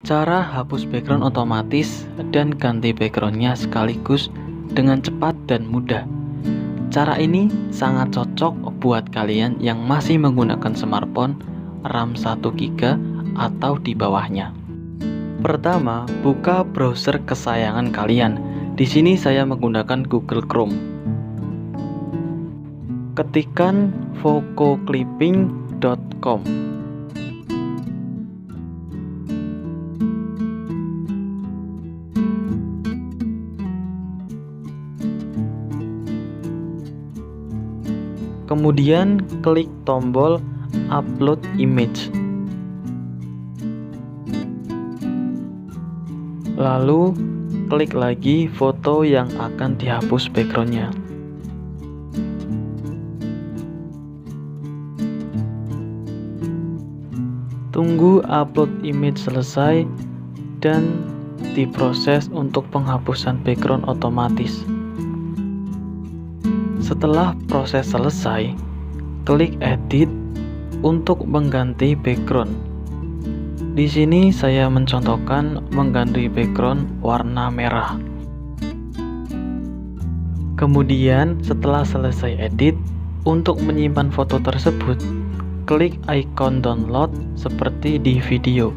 Cara hapus background otomatis dan ganti backgroundnya sekaligus dengan cepat dan mudah. Cara ini sangat cocok buat kalian yang masih menggunakan smartphone RAM 1 GB atau di bawahnya. Pertama, buka browser kesayangan kalian. Di sini saya menggunakan Google Chrome. Ketikkan vococlipping.com. Kemudian klik tombol upload image. Lalu klik lagi foto yang akan dihapus backgroundnya. Tunggu upload image selesai dan diproses untuk penghapusan background otomatis. Setelah proses selesai, klik edit untuk mengganti background. Di sini saya mencontohkan mengganti background warna merah. Kemudian setelah selesai edit, untuk menyimpan foto tersebut, klik icon download seperti di video.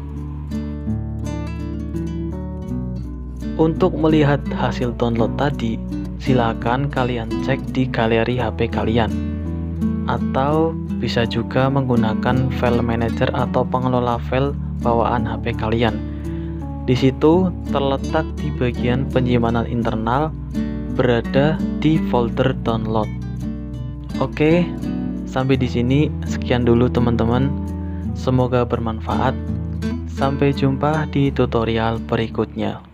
Untuk melihat hasil download tadi, silakan kalian cek di galeri HP kalian, atau bisa juga menggunakan file manager atau pengelola file bawaan HP kalian. Di situ terletak di bagian penyimpanan internal, berada di folder download. Oke, sampai di sini sekian dulu teman-teman. Semoga bermanfaat. Sampai jumpa di tutorial berikutnya.